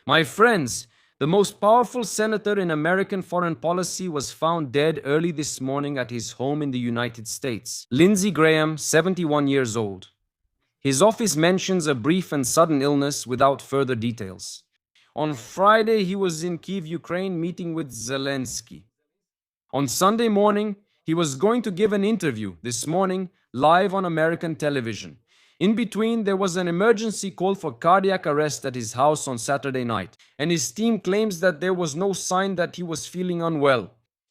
My friends, the most powerful senator in American foreign policy was found dead early this morning at his home in the United States. Lindsey Graham, 71 years old. His office mentions a brief and sudden illness without further details. On Friday, he was in Kyiv, Ukraine, meeting with Zelensky. On Sunday morning, he was going to give an interview this morning live on American television. In between, there was an emergency call for cardiac arrest at his house on Saturday night, and his team claims that there was no sign that he was feeling unwell.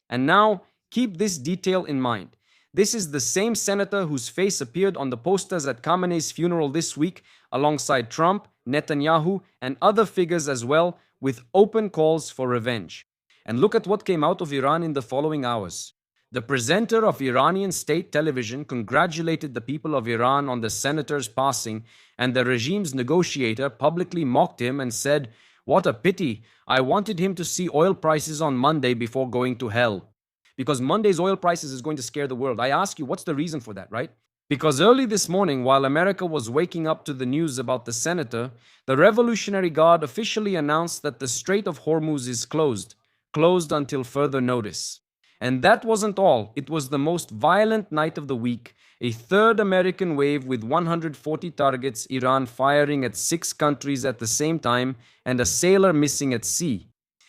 And now, keep this detail in mind. This is the same senator whose face appeared on the posters at Khamenei's funeral this week, alongside Trump, Netanyahu, and other figures as well, with open calls for revenge. And look at what came out of Iran in the following hours. The presenter of Iranian state television congratulated the people of Iran on the senator's passing, and the regime's negotiator publicly mocked him and said, "What a pity, I wanted him to see oil prices on Monday before going to hell." Because Monday's oil prices is going to scare the world. I ask you, what's the reason for that, right? Because early this morning, while America was waking up to the news about the senator, the Revolutionary Guard officially announced that the Strait of Hormuz is closed until further notice. And that wasn't all. It was the most violent night of the week, a third American wave with 140 targets, Iran firing at 6 countries at the same time, and a sailor missing at sea.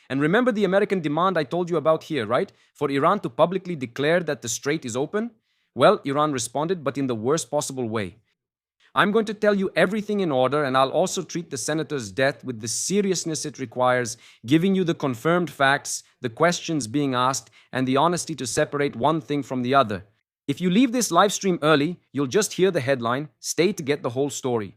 And remember the American demand I told you about here, right? For Iran to publicly declare that the strait is open? Well, Iran responded, but in the worst possible way. I'm going to tell you everything in order, and I'll also treat the senator's death with the seriousness it requires, giving you the confirmed facts, the questions being asked, and the honesty to separate one thing from the other. If you leave this live stream early, you'll just hear the headline. Stay to get the whole story.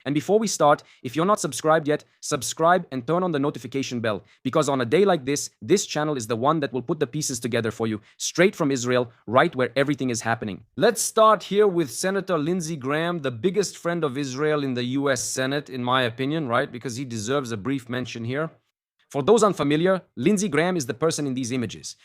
And before we start, if you're not subscribed yet, subscribe and turn on the notification bell, because on a day like this channel is the one that will put the pieces together for you, straight from Israel, right where everything is happening. Let's start here with Senator Lindsey Graham, the biggest friend of Israel in the US Senate, in my opinion, right? Because he deserves a brief mention here. For those unfamiliar, Lindsey Graham is the person in these images.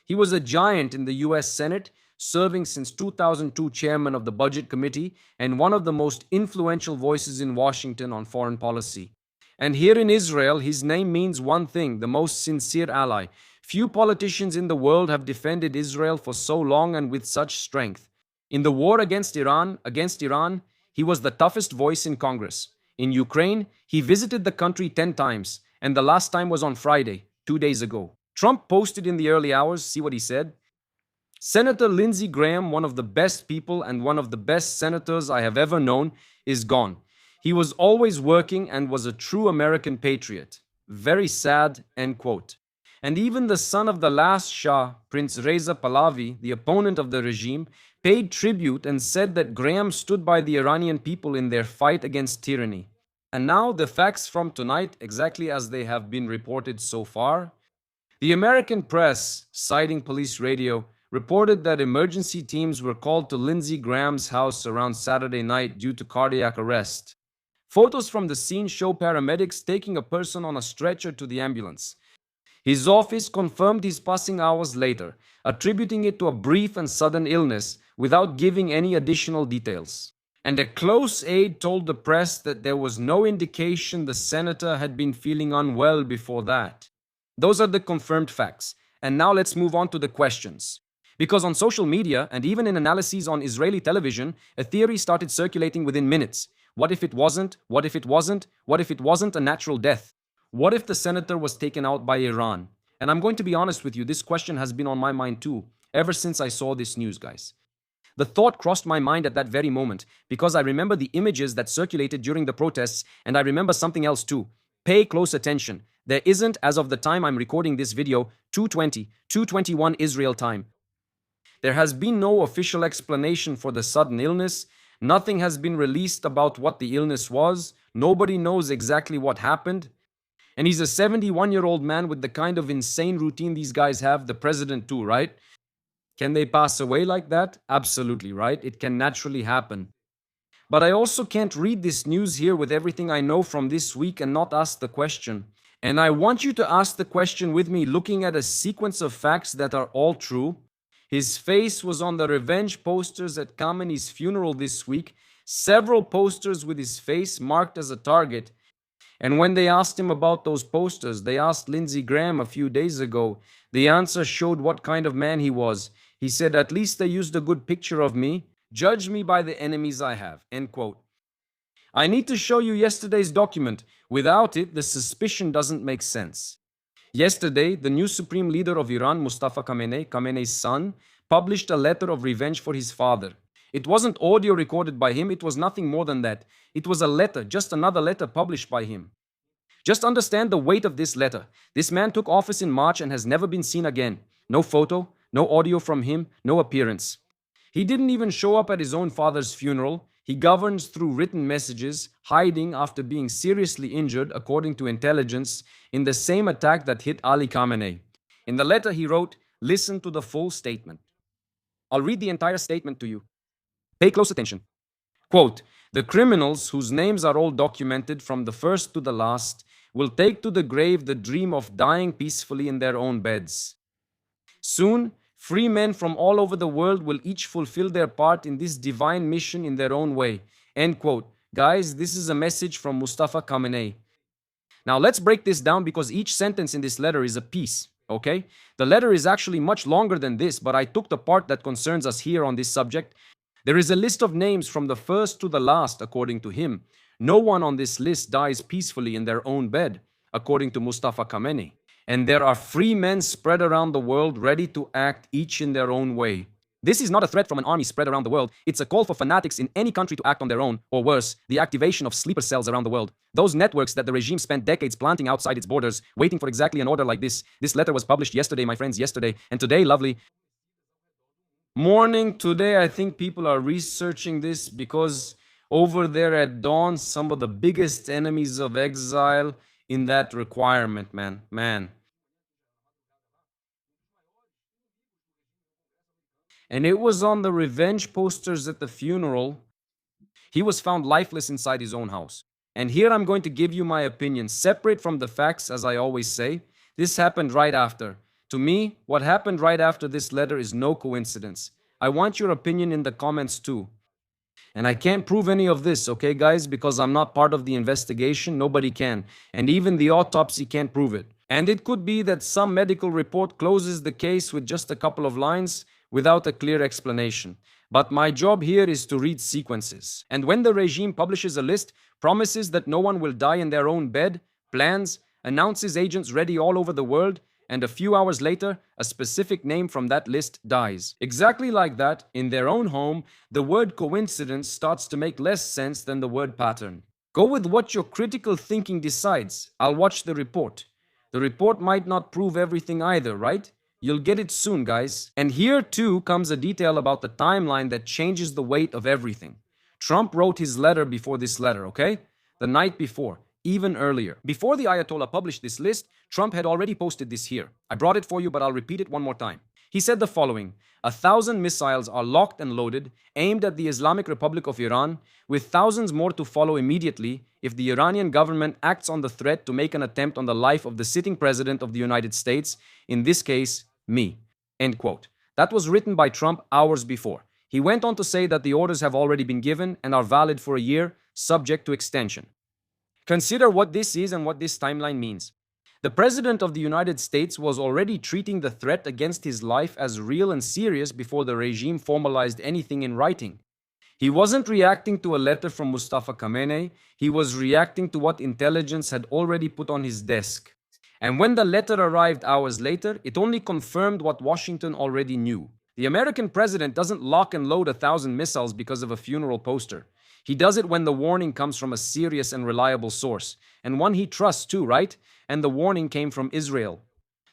He was a giant in the US Senate, serving since 2002 chairman of the Budget Committee and one of the most influential voices in Washington on foreign policy. And here in Israel, his name means one thing: the most sincere ally. Few politicians in the world have defended Israel for so long and with such strength. In the war against Iran, he was the toughest voice in Congress. In Ukraine, he visited the country 10 times, and the last time was on Friday, 2 days ago. Trump posted in the early hours, see what he said? Senator Lindsey Graham, one of the best people and one of the best senators I have ever known, is gone. He was always working and was a true American patriot. Very sad, end quote. And even the son of the last Shah, Prince Reza Pahlavi, the opponent of the regime, paid tribute and said that Graham stood by the Iranian people in their fight against tyranny. And now the facts from tonight, exactly as they have been reported so far. The American press, citing police radio, reported that emergency teams were called to Lindsey Graham's house around Saturday night due to cardiac arrest. Photos from the scene show paramedics taking a person on a stretcher to the ambulance. His office confirmed his passing hours later, attributing it to a brief and sudden illness without giving any additional details. And a close aide told the press that there was no indication the senator had been feeling unwell before that. Those are the confirmed facts. And now let's move on to the questions. Because on social media, and even in analyses on Israeli television, a theory started circulating within minutes. What if it wasn't? What if it wasn't? What if it wasn't a natural death? What if the senator was taken out by Iran? And I'm going to be honest with you, this question has been on my mind too, ever since I saw this news, guys. The thought crossed my mind at that very moment, because I remember the images that circulated during the protests, and I remember something else too. Pay close attention. There isn't, as of the time I'm recording this video, 2:21 Israel time. There has been no official explanation for the sudden illness. Nothing has been released about what the illness was. Nobody knows exactly what happened. And he's a 71-year-old man with the kind of insane routine these guys have, the president too, right? Can they pass away like that? Absolutely, right? It can naturally happen. But I also can't read this news here with everything I know from this week and not ask the question. And I want you to ask the question with me, looking at a sequence of facts that are all true. His face was on the revenge posters at Khamenei's funeral this week, several posters with his face marked as a target. And when they asked him about those posters, they asked Lindsey Graham a few days ago, the answer showed what kind of man he was. He said, "At least they used a good picture of me. Judge me by the enemies I have." End quote. I need to show you yesterday's document. Without it, the suspicion doesn't make sense. Yesterday, the new supreme leader of Iran, Mustafa Khamenei, Khamenei's son, published a letter of revenge for his father. It wasn't audio recorded by him, it was nothing more than that. It was a letter, just another letter published by him. Just understand the weight of this letter. This man took office in March and has never been seen again. No photo, no audio from him, no appearance. He didn't even show up at his own father's funeral. He governs through written messages, hiding after being seriously injured, according to intelligence, in the same attack that hit Ali Khamenei. In the letter he wrote, listen to the full statement. I'll read the entire statement to you. Pay close attention. Quote, the criminals, whose names are all documented from the first to the last, will take to the grave the dream of dying peacefully in their own beds. Soon, free men from all over the world will each fulfill their part in this divine mission in their own way. End quote. Guys, this is a message from Mustafa Khamenei. Now let's break this down because each sentence in this letter is a piece, okay? The letter is actually much longer than this, but I took the part that concerns us here on this subject. There is a list of names from the first to the last, according to him. No one on this list dies peacefully in their own bed, according to Mustafa Khamenei. And there are free men spread around the world ready to act each in their own way. This is not a threat from an army spread around the world. It's a call for fanatics in any country to act on their own, or worse, the activation of sleeper cells around the world. Those networks that the regime spent decades planting outside its borders, waiting for exactly an order like this. This letter was published yesterday, my friends, yesterday. And today, lovely morning, today, I think people are researching this because over there at dawn, some of the biggest enemies of exile in that requirement, man. And it was on the revenge posters at the funeral. He was found lifeless inside his own house. And here I'm going to give you my opinion, separate from the facts, as I always say. This happened right after. To me, what happened right after this letter is no coincidence. I want your opinion in the comments too. And I can't prove any of this, okay, guys, because I'm not part of the investigation. Nobody can. And even the autopsy can't prove it. And it could be that some medical report closes the case with just a couple of lines without a clear explanation. But my job here is to read sequences. And when the regime publishes a list, promises that no one will die in their own bed, plans, announces agents ready all over the world, and a few hours later, a specific name from that list dies. Exactly like that, in their own home, the word coincidence starts to make less sense than the word pattern. Go with what your critical thinking decides. I'll watch the report. The report might not prove everything either, right? You'll get it soon, guys. And here too comes a detail about the timeline that changes the weight of everything. Trump wrote his letter before this letter, okay? The night before, even earlier. Before the Ayatollah published this list, Trump had already posted this here. I brought it for you, but I'll repeat it one more time. He said the following: 1,000 missiles are locked and loaded, aimed at the Islamic Republic of Iran, with thousands more to follow immediately if the Iranian government acts on the threat to make an attempt on the life of the sitting president of the United States, in this case, me. End quote. That was written by Trump hours before. He went on to say that the orders have already been given and are valid for a year, subject to extension. Consider what this is and what this timeline means. The President of the United States was already treating the threat against his life as real and serious before the regime formalized anything in writing. He wasn't reacting to a letter from Mustafa Khamenei, he was reacting to what intelligence had already put on his desk. And when the letter arrived hours later, it only confirmed what Washington already knew. The American president doesn't lock and load 1,000 missiles because of a funeral poster. He does it when the warning comes from a serious and reliable source, and one he trusts too, right? And the warning came from Israel.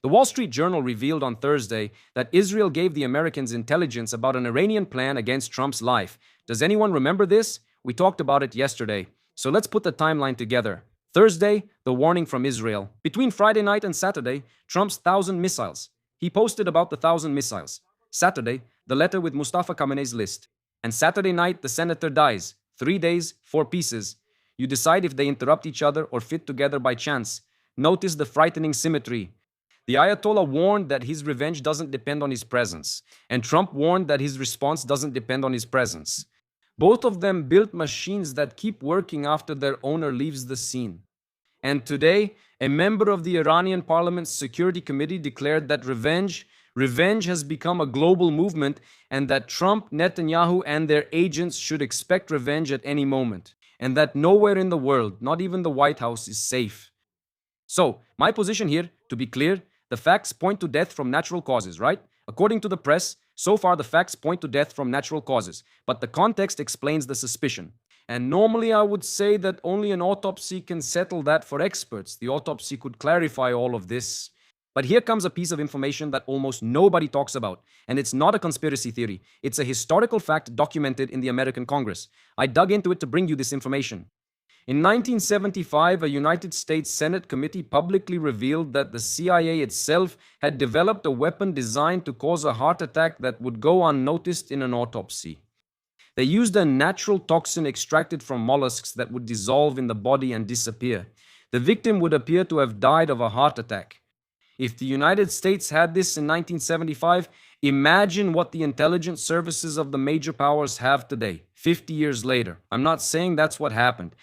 The Wall Street Journal revealed on Thursday that Israel gave the Americans intelligence about an Iranian plan against Trump's life. Does anyone remember this? We talked about it yesterday. So let's put the timeline together. Thursday, the warning from Israel. Between Friday night and Saturday, Trump's 1,000 missiles. He posted about the 1,000 missiles. Saturday, the letter with Mustafa Khamenei's list. And Saturday night, the senator dies. 3 days, 4 pieces. You decide if they interrupt each other or fit together by chance. Notice the frightening symmetry. The Ayatollah warned that his revenge doesn't depend on his presence. And Trump warned that his response doesn't depend on his presence. Both of them built machines that keep working after their owner leaves the scene. And today, a member of the Iranian Parliament's Security Committee declared that revenge has become a global movement and that Trump, Netanyahu, and their agents should expect revenge at any moment, and that nowhere in the world, not even the White House, is safe. So, my position here, to be clear, the facts point to death from natural causes, right? According to the press, so far the facts point to death from natural causes, but the context explains the suspicion. And normally I would say that only an autopsy can settle that for experts. The autopsy could clarify all of this. But here comes a piece of information that almost nobody talks about. And it's not a conspiracy theory. It's a historical fact documented in the American Congress. I dug into it to bring you this information. In 1975, a United States Senate committee publicly revealed that the CIA itself had developed a weapon designed to cause a heart attack that would go unnoticed in an autopsy. They used a natural toxin extracted from mollusks that would dissolve in the body and disappear. The victim would appear to have died of a heart attack. If the United States had this in 1975, imagine what the intelligence services of the major powers have today, 50 years later. I'm not saying that's what happened.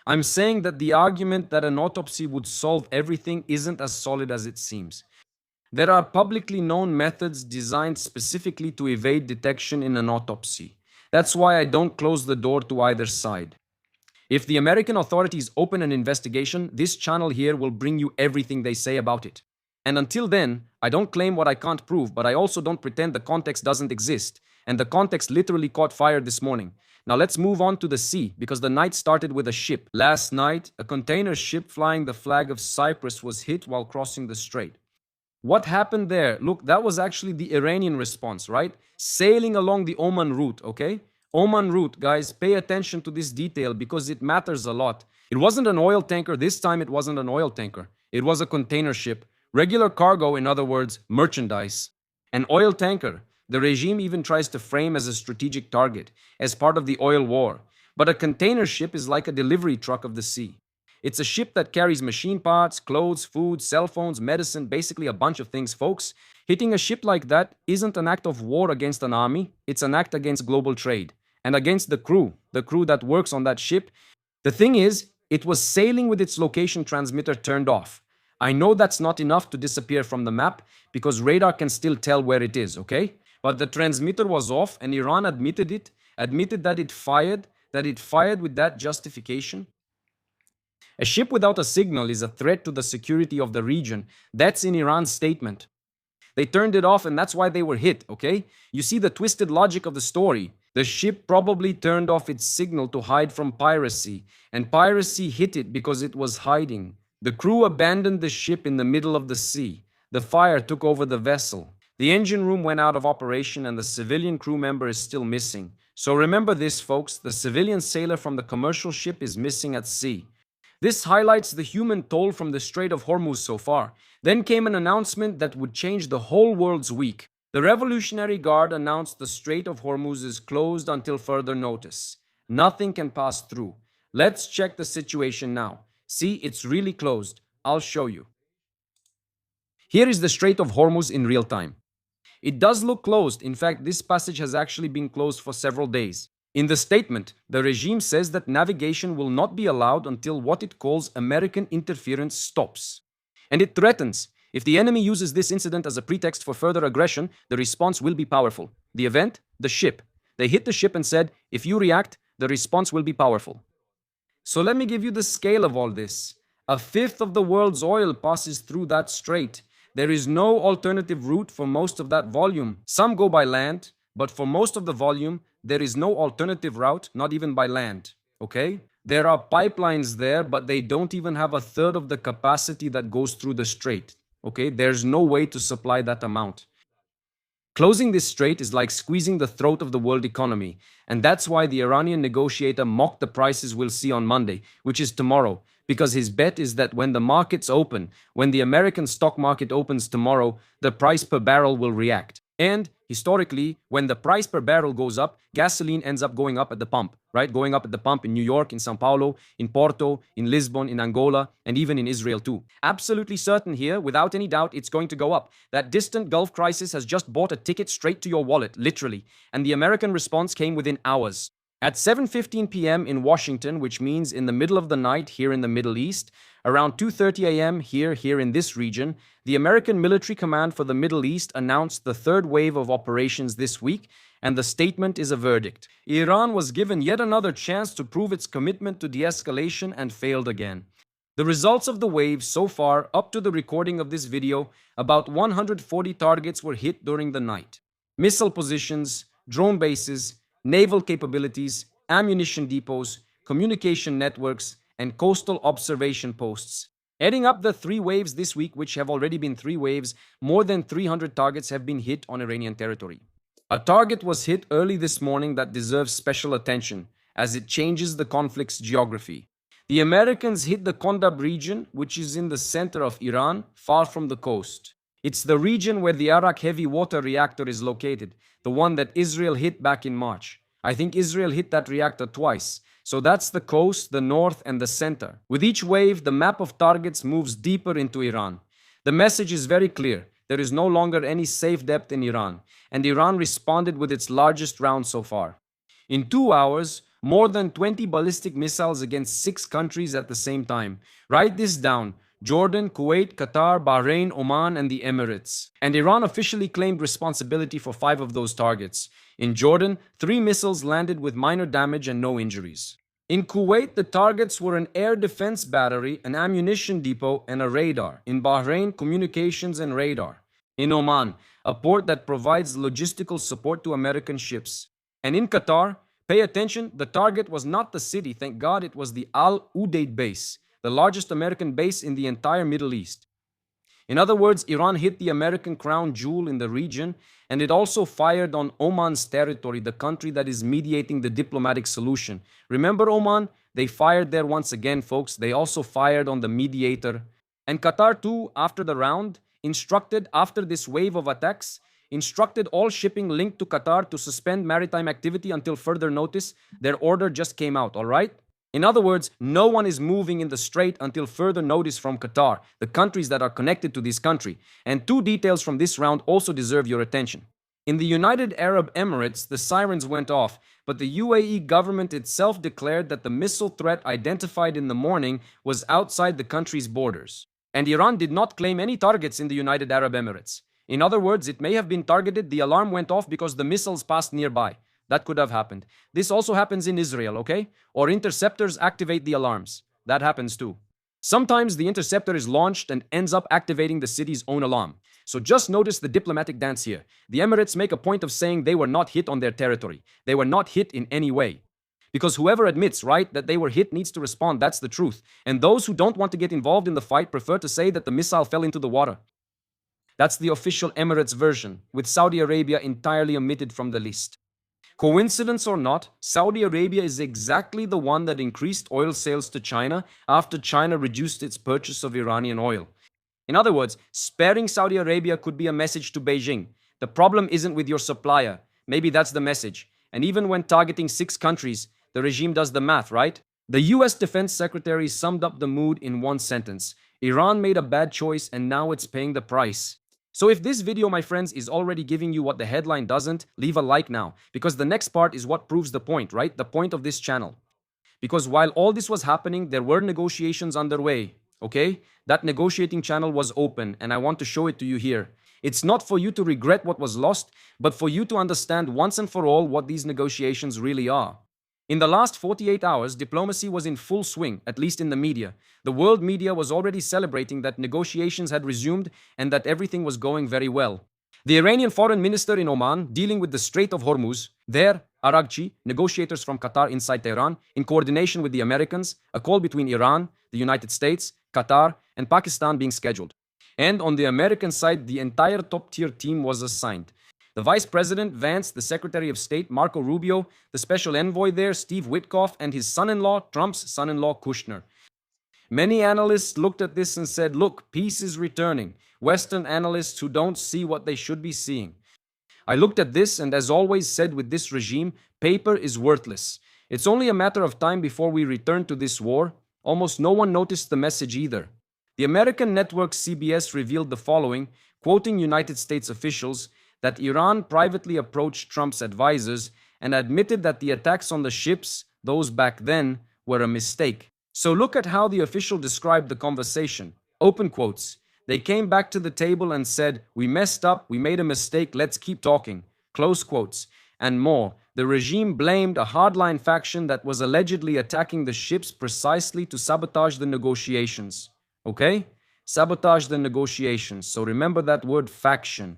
I'm saying that the argument that an autopsy would solve everything isn't as solid as it seems. There are publicly known methods designed specifically to evade detection in an autopsy. That's why I don't close the door to either side. If the American authorities open an investigation, this channel here will bring you everything they say about it. And until then, I don't claim what I can't prove, but I also don't pretend the context doesn't exist. And the context literally caught fire this morning. Now let's move on to the sea, because the night started with a ship. Last night, a container ship flying the flag of Cyprus was hit while crossing the Strait. What happened there? Look, that was actually the Iranian response, right? Sailing along the Oman route, okay? Oman route, guys, pay attention to this detail because it matters a lot. It wasn't an oil tanker. This time it wasn't an oil tanker. It was a container ship. Regular cargo, in other words, merchandise. An oil tanker. The regime even tries to frame as a strategic target, as part of the oil war. But a container ship is like a delivery truck of the sea. It's a ship that carries machine parts, clothes, food, cell phones, medicine, basically a bunch of things, folks. Hitting a ship like that isn't an act of war against an army, it's an act against global trade. And against the crew that works on that ship. The thing is, it was sailing with its location transmitter turned off. I know that's not enough to disappear from the map, because radar can still tell where it is, okay? But the transmitter was off, and Iran admitted that it fired with that justification. A ship without a signal is a threat to the security of the region. That's in Iran's statement. They turned it off, and that's why they were hit, okay? You see the twisted logic of the story. The ship probably turned off its signal to hide from piracy, and piracy hit it because it was hiding. The crew abandoned the ship in the middle of the sea. The fire took over the vessel. The engine room went out of operation, and the civilian crew member is still missing. So remember this, folks, the civilian sailor from the commercial ship is missing at sea. This highlights the human toll from the Strait of Hormuz so far. Then came an announcement that would change the whole world's week. The Revolutionary Guard announced the Strait of Hormuz is closed until further notice. Nothing can pass through. Let's check the situation now. See, it's really closed. I'll show you. Here is the Strait of Hormuz in real time. It does look closed. In fact, this passage has actually been closed for several days. In the statement, the regime says that navigation will not be allowed until what it calls American interference stops. And it threatens, if the enemy uses this incident as a pretext for further aggression, the response will be powerful. The event? The ship. They hit the ship and said, if you react, the response will be powerful. So let me give you the scale of all this. A fifth of the world's oil passes through that strait. There is no alternative route for most of that volume. Some go by land, but for most of the volume, there is no alternative route, not even by land. Okay? There are pipelines there, but they don't even have a third of the capacity that goes through the strait. Okay? There's no way to supply that amount. Closing this strait is like squeezing the throat of the world economy, and that's why the Iranian negotiator mocked the prices we'll see on Monday, which is tomorrow, because his bet is that when the markets open, when the American stock market opens tomorrow, the price per barrel will react. And historically, when the price per barrel goes up, gasoline ends up going up at the pump, right? Going up at the pump in New York, in Sao Paulo, in Porto, in Lisbon, in Angola, and even in Israel too. Absolutely certain here, without any doubt, it's going to go up. That distant Gulf crisis has just bought a ticket straight to your wallet, literally. And the American response came within hours. At 7:15 p.m. in Washington, which means in the middle of the night here in the Middle East, Around 2:30 a.m. here in this region, the American Military Command for the Middle East announced the third wave of operations this week, and the statement is a verdict. Iran was given yet another chance to prove its commitment to de-escalation and failed again. The results of the wave so far, up to the recording of this video, about 140 targets were hit during the night. Missile positions, drone bases, naval capabilities, ammunition depots, communication networks, and coastal observation posts. Adding up the three waves this week, which have already been three waves, more than 300 targets have been hit on Iranian territory. A target was hit early this morning that deserves special attention, as it changes the conflict's geography. The Americans hit the Kondab region, which is in the center of Iran, far from the coast. It's the region where the Arak heavy water reactor is located, the one that Israel hit back in March. I think Israel hit that reactor twice. So that's the coast, the north, and the center. With each wave, the map of targets moves deeper into Iran. The message is very clear. There is no longer any safe depth in Iran, and Iran responded with its largest round so far. In 2 hours, more than 20 ballistic missiles against 6 countries at the same time. Write this down: Jordan, Kuwait, Qatar, Bahrain, Oman, and the Emirates. And Iran officially claimed responsibility for 5 of those targets. In Jordan, 3 missiles landed with minor damage and no injuries. In Kuwait, the targets were an air defense battery, an ammunition depot, and a radar. In Bahrain, communications and radar. In Oman, a port that provides logistical support to American ships. And in Qatar, pay attention, the target was not the city, thank God it was the Al Udeid base, the largest American base in the entire Middle East. In other words, Iran hit the American crown jewel in the region, and it also fired on Oman's territory, the country that is mediating the diplomatic solution. Remember Oman? They fired there once again, folks. They also fired on the mediator. And Qatar too, after the round, instructed, after this wave of attacks, instructed all shipping linked to Qatar to suspend maritime activity until further notice. Their order just came out, all right? In other words, no one is moving in the Strait until further notice from Qatar, the countries that are connected to this country. And 2 details from this round also deserve your attention. In the United Arab Emirates, the sirens went off, but the UAE government itself declared that the missile threat identified in the morning was outside the country's borders. And Iran did not claim any targets in the United Arab Emirates. In other words, it may have been targeted, the alarm went off because the missiles passed nearby. That could have happened. This also happens in Israel, okay? Or interceptors activate the alarms. That happens too. Sometimes the interceptor is launched and ends up activating the city's own alarm. So just notice the diplomatic dance here. The Emirates make a point of saying they were not hit on their territory. They were not hit in any way. Because whoever admits, right, that they were hit needs to respond. That's the truth. And those who don't want to get involved in the fight prefer to say that the missile fell into the water. That's the official Emirates version, with Saudi Arabia entirely omitted from the list. Coincidence or not, Saudi Arabia is exactly the one that increased oil sales to China after China reduced its purchase of Iranian oil. In other words, sparing Saudi Arabia could be a message to Beijing. The problem isn't with your supplier. Maybe that's the message. And even when targeting 6 countries, the regime does the math, right? The US Defense Secretary summed up the mood in one sentence: Iran made a bad choice and now it's paying the price. So if this video, my friends, is already giving you what the headline doesn't, leave a like now, because the next part is what proves the point, right? The point of this channel. Because while all this was happening, there were negotiations underway, okay? That negotiating channel was open, and I want to show it to you here. It's not for you to regret what was lost, but for you to understand once and for all what these negotiations really are. In the last 48 hours, diplomacy was in full swing, at least in the media. The world media was already celebrating that negotiations had resumed and that everything was going very well. The Iranian foreign minister in Oman, dealing with the Strait of Hormuz, there, Araghchi, negotiators from Qatar inside Tehran, in coordination with the Americans, a call between Iran, the United States, Qatar, and Pakistan being scheduled. And on the American side, the entire top-tier team was assigned. The Vice President Vance, the Secretary of State Marco Rubio, the Special Envoy there Steve Witkoff, and his son-in-law, Trump's son-in-law Kushner. Many analysts looked at this and said, look, peace is returning. Western analysts who don't see what they should be seeing. I looked at this and, as always said with this regime, paper is worthless. It's only a matter of time before we return to this war. Almost no one noticed the message either. The American network CBS revealed the following, quoting United States officials, that Iran privately approached Trump's advisors and admitted that the attacks on the ships, those back then, were a mistake. So look at how the official described the conversation. Open quotes. They came back to the table and said, "We messed up, we made a mistake, let's keep talking." Close quotes. And more. The regime blamed a hardline faction that was allegedly attacking the ships precisely to sabotage the negotiations. Okay? Sabotage the negotiations. So remember that word faction.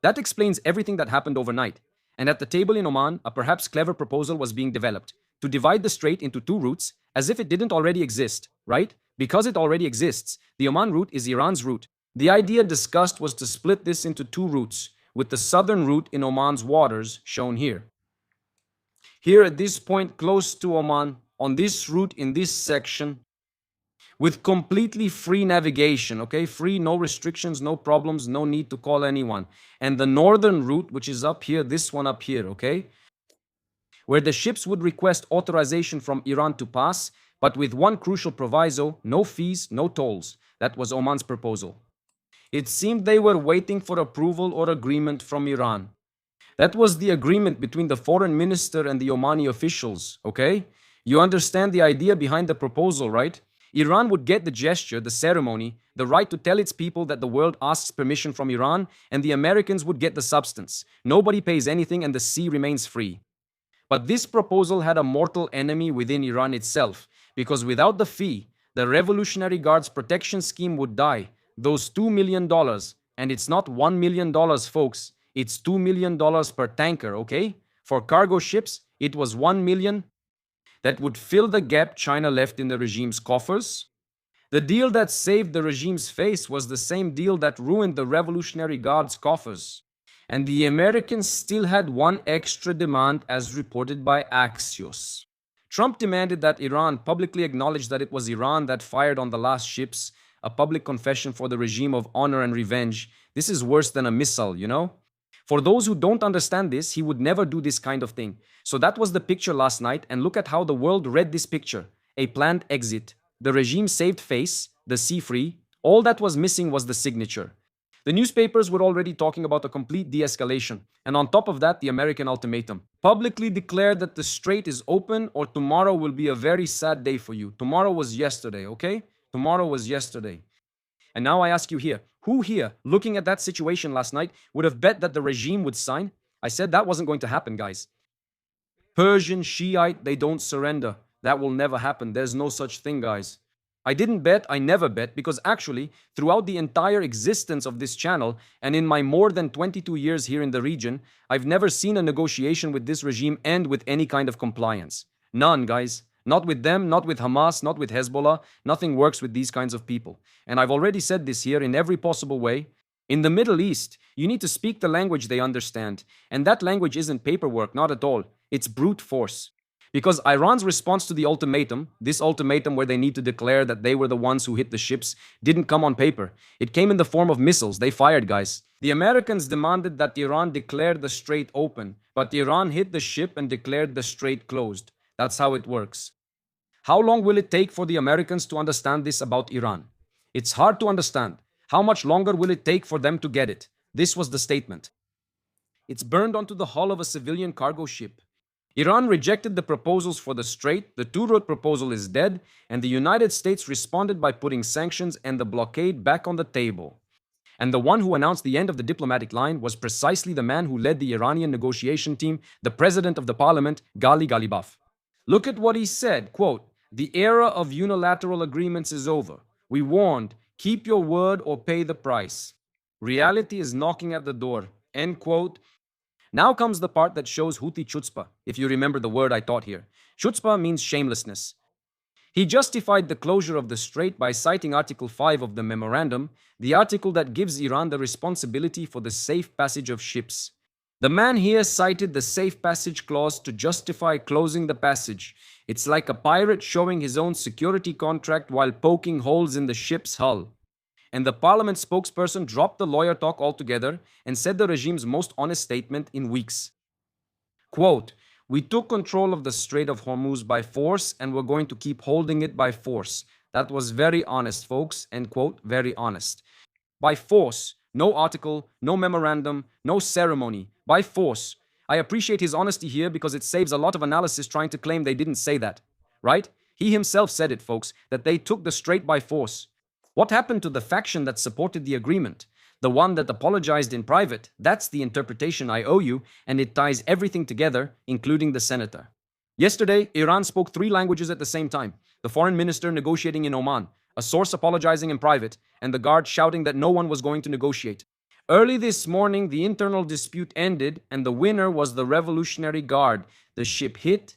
That explains everything that happened overnight. And at the table in Oman, a perhaps clever proposal was being developed to divide the strait into two routes as if it didn't already exist, right? Because it already exists. The Oman route is Iran's route. The idea discussed was to split this into two routes, with the southern route in Oman's waters shown here. Here at this point close to Oman, on this route in this section, with completely free navigation, okay? Free, no restrictions, no problems, no need to call anyone. And the northern route, which is up here, this one up here, okay? Where the ships would request authorization from Iran to pass, but with one crucial proviso: no fees, no tolls. That was Oman's proposal. It seemed they were waiting for approval or agreement from Iran. That was the agreement between the foreign minister and the Omani officials, okay? You understand the idea behind the proposal, right? Iran would get the gesture, the ceremony, the right to tell its people that the world asks permission from Iran, and the Americans would get the substance. Nobody pays anything and the sea remains free. But this proposal had a mortal enemy within Iran itself, because without the fee, the Revolutionary Guard's protection scheme would die. Those $2 million, and it's not $1 million, folks, it's $2 million per tanker, okay? For cargo ships, it was $1 million. That would fill the gap China left in the regime's coffers. The deal that saved the regime's face was the same deal that ruined the Revolutionary Guard's coffers. And the Americans still had one extra demand, as reported by Axios. Trump demanded that Iran publicly acknowledge that it was Iran that fired on the last ships, a public confession for the regime of honor and revenge. This is worse than a missile, you know? For those who don't understand this, he would never do this kind of thing. So that was the picture last night, and look at how the world read this picture. A planned exit. The regime saved face, the sea free. All that was missing was the signature. The newspapers were already talking about a complete de-escalation, and on top of that, the American ultimatum. Publicly declared that the strait is open or tomorrow will be a very sad day for you. Tomorrow was yesterday, okay? Tomorrow was yesterday. And now I ask you here, who here, looking at that situation last night, would have bet that the regime would sign? I said that wasn't going to happen, guys. Persian, Shiite, they don't surrender. That will never happen. There's no such thing, guys. I didn't bet, I never bet, because actually, throughout the entire existence of this channel, and in my more than 22 years here in the region, I've never seen a negotiation with this regime end with any kind of compliance. None, guys. Not with them, not with Hamas, not with Hezbollah. Nothing works with these kinds of people. And I've already said this here in every possible way. In the Middle East, you need to speak the language they understand. And that language isn't paperwork, not at all. It's brute force. Because Iran's response to the ultimatum, this ultimatum where they need to declare that they were the ones who hit the ships, didn't come on paper. It came in the form of missiles. They fired, guys. The Americans demanded that Iran declare the strait open, but Iran hit the ship and declared the strait closed. That's how it works. How long will it take for the Americans to understand this about Iran? It's hard to understand. How much longer will it take for them to get it? This was the statement. It's burned onto the hull of a civilian cargo ship. Iran rejected the proposals for the strait, the two-road proposal is dead, and the United States responded by putting sanctions and the blockade back on the table. And the one who announced the end of the diplomatic line was precisely the man who led the Iranian negotiation team, the president of the parliament, Ghali Ghalibaf. Look at what he said, quote, "The era of unilateral agreements is over. We warned, keep your word or pay the price. Reality is knocking at the door," end quote. Now comes the part that shows Houthi chutzpah, if you remember the word I taught here. Chutzpah means shamelessness. He justified the closure of the strait by citing Article 5 of the memorandum, the article that gives Iran the responsibility for the safe passage of ships. The man here cited the safe passage clause to justify closing the passage. It's like a pirate showing his own security contract while poking holes in the ship's hull. And the parliament spokesperson dropped the lawyer talk altogether and said the regime's most honest statement in weeks. Quote, "We took control of the Strait of Hormuz by force and we're going to keep holding it by force." That was very honest, folks, end quote, very honest. By force, no article, no memorandum, no ceremony, by force. I appreciate his honesty here because it saves a lot of analysis trying to claim they didn't say that, right? He himself said it, folks, that they took the Strait by force. What happened to the faction that supported the agreement? The one that apologized in private? That's the interpretation I owe you, and it ties everything together, including the senator. Yesterday, Iran spoke 3 languages at the same time. The foreign minister negotiating in Oman, a source apologizing in private, and the guard shouting that no one was going to negotiate. Early this morning, the internal dispute ended, and the winner was the Revolutionary Guard. The ship hit,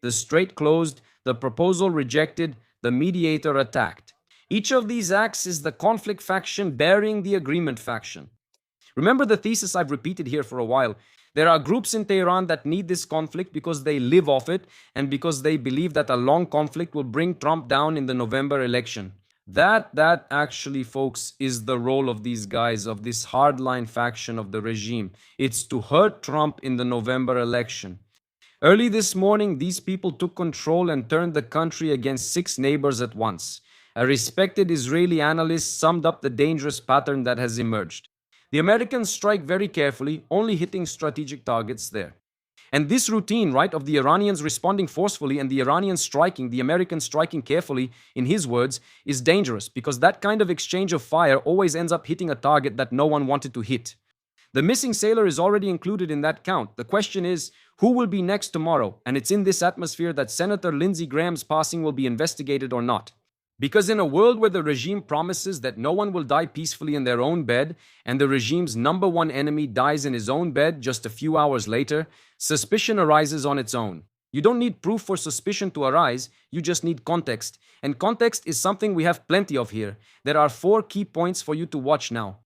the Strait closed, the proposal rejected, the mediator attacked. Each of these acts is the conflict faction burying the agreement faction. Remember the thesis I've repeated here for a while. There are groups in Tehran that need this conflict because they live off it and because they believe that a long conflict will bring Trump down in the November election. That actually, folks, is the role of these guys, of this hardline faction of the regime. It's to hurt Trump in the November election. Early this morning, these people took control and turned the country against 6 neighbors at once. A respected Israeli analyst summed up the dangerous pattern that has emerged. The Americans strike very carefully, only hitting strategic targets there. And this routine, right, of the Iranians responding forcefully and the Iranians striking, the Americans striking carefully, in his words, is dangerous because that kind of exchange of fire always ends up hitting a target that no one wanted to hit. The missing sailor is already included in that count. The question is, who will be next tomorrow? And it's in this atmosphere that Senator Lindsey Graham's passing will be investigated or not. Because in a world where the regime promises that no one will die peacefully in their own bed, and the regime's number one enemy dies in his own bed just a few hours later, suspicion arises on its own. You don't need proof for suspicion to arise, you just need context. And context is something we have plenty of here. There are 4 key points for you to watch now.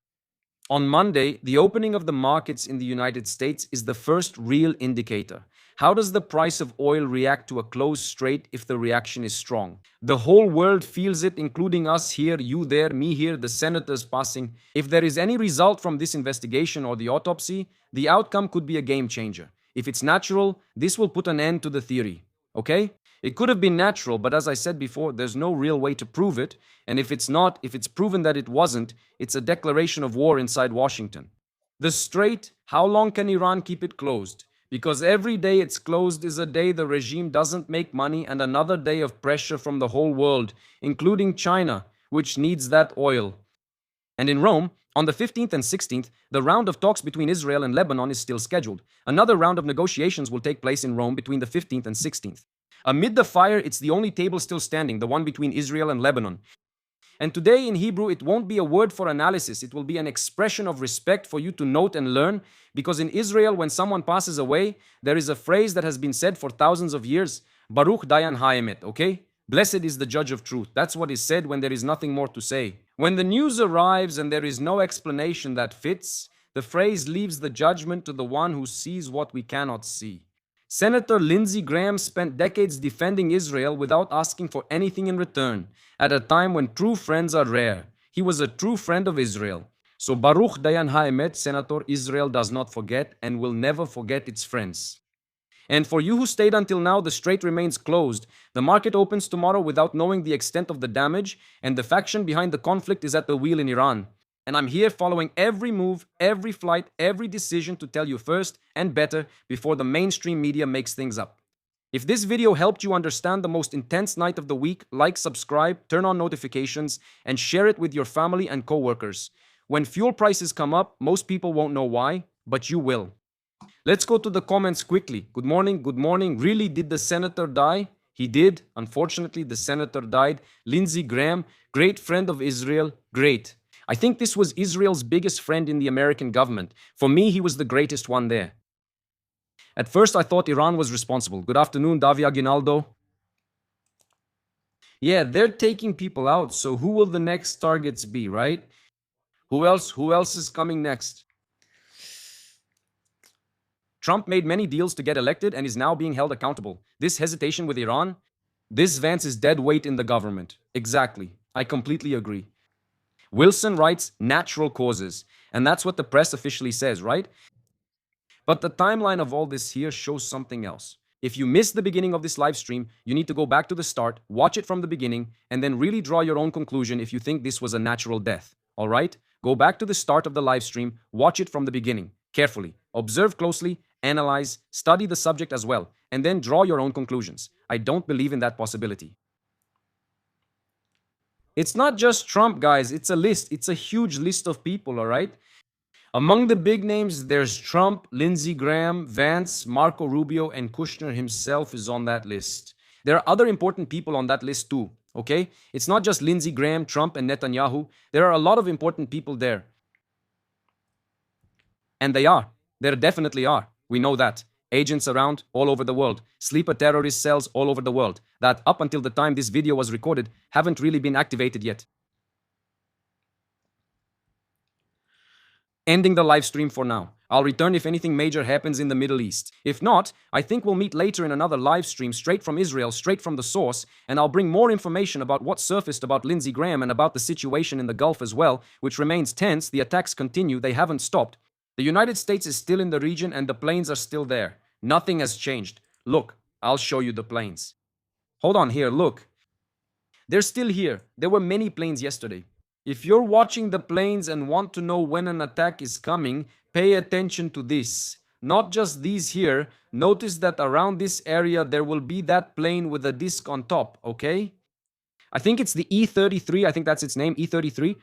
On Monday, the opening of the markets in the United States is the first real indicator. How does the price of oil react to a closed strait if the reaction is strong? The whole world feels it, including us here, you there, me here, the senators passing. If there is any result from this investigation or the autopsy, the outcome could be a game changer. If it's natural, this will put an end to the theory. Okay? It could have been natural, but as I said before, there's no real way to prove it. And if it's not, if it's proven that it wasn't, it's a declaration of war inside Washington. The Strait, how long can Iran keep it closed? Because every day it's closed is a day the regime doesn't make money and another day of pressure from the whole world, including China, which needs that oil. And in Rome, on the 15th and 16th, the round of talks between Israel and Lebanon is still scheduled. Another round of negotiations will take place in Rome between the 15th and 16th. Amid the fire, it's the only table still standing, the one between Israel and Lebanon. And today in Hebrew, it won't be a word for analysis. It will be an expression of respect for you to note and learn. Because in Israel, when someone passes away, there is a phrase that has been said for thousands of years, Baruch Dayan Haemet, okay? Blessed is the judge of truth. That's what is said when there is nothing more to say. When the news arrives and there is no explanation that fits, the phrase leaves the judgment to the one who sees what we cannot see. Senator Lindsey Graham spent decades defending Israel without asking for anything in return, at a time when true friends are rare. He was a true friend of Israel. So Baruch Dayan Haemet, Senator, Israel does not forget and will never forget its friends. And for you who stayed until now, the strait remains closed. The market opens tomorrow without knowing the extent of the damage, and the faction behind the conflict is at the wheel in Iran. And I'm here following every move, every flight, every decision to tell you first and better before the mainstream media makes things up. If this video helped you understand the most intense night of the week, like, subscribe, turn on notifications, and share it with your family and co-workers. When fuel prices come up, most people won't know why, but you will. Let's go to the comments quickly. Good morning, good morning. Really, did the senator die? He did. Unfortunately, the senator died. Lindsey Graham, great friend of Israel, great. I think this was Israel's biggest friend in the American government. For me, he was the greatest one there. At first, I thought Iran was responsible. Good afternoon, Davia Aguinaldo. Yeah, they're taking people out, so who will the next targets be, right? Who else is coming next? Trump made many deals to get elected and is now being held accountable. This hesitation with Iran? This Vance is dead weight in the government. Exactly. I completely agree. Wilson writes natural causes, and that's what the press officially says, right? But the timeline of all this here shows something else. If you missed the beginning of this live stream, you need to go back to the start, watch it from the beginning, and then really draw your own conclusion if you think this was a natural death. All right? Go back to the start of the live stream, watch it from the beginning, carefully, observe closely, analyze, study the subject as well, and then draw your own conclusions. I don't believe in that possibility. It's not just Trump, guys. It's a list. It's a huge list of people, all right? Among the big names, there's Trump, Lindsey Graham, Vance, Marco Rubio, and Kushner himself is on that list. There are other important people on that list too, okay? It's not just Lindsey Graham, Trump, and Netanyahu. There are a lot of important people there. And they are. There definitely are. We know that. Agents around all over the world. Sleeper terrorist cells all over the world. That up until the time this video was recorded haven't really been activated yet. Ending the live stream for now. I'll return if anything major happens in the Middle East. If not, I think we'll meet later in another live stream straight from Israel, straight from the source, and I'll bring more information about what surfaced about Lindsey Graham and about the situation in the Gulf as well, which remains tense. The attacks continue. They haven't stopped. The United States is still in the region and the planes are still there. Nothing has changed. Look, I'll show you the planes. Hold on here, look. They're still here. There were many planes yesterday. If you're watching the planes and want to know when an attack is coming, pay attention to this. Not just these here. Notice that around this area there will be that plane with a disc on top, okay? I think it's the E-33. I think that's its name, E-33.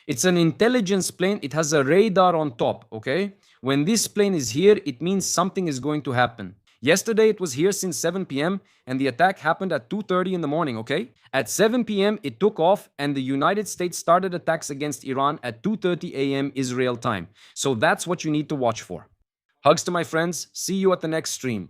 It's an intelligence plane. It has a radar on top, okay? When this plane is here, it means something is going to happen. Yesterday, it was here since 7 p.m. and the attack happened at 2:30 in the morning, okay? At 7 p.m., it took off and the United States started attacks against Iran at 2:30 a.m. Israel time. So that's what you need to watch for. Hugs to my friends. See you at the next stream.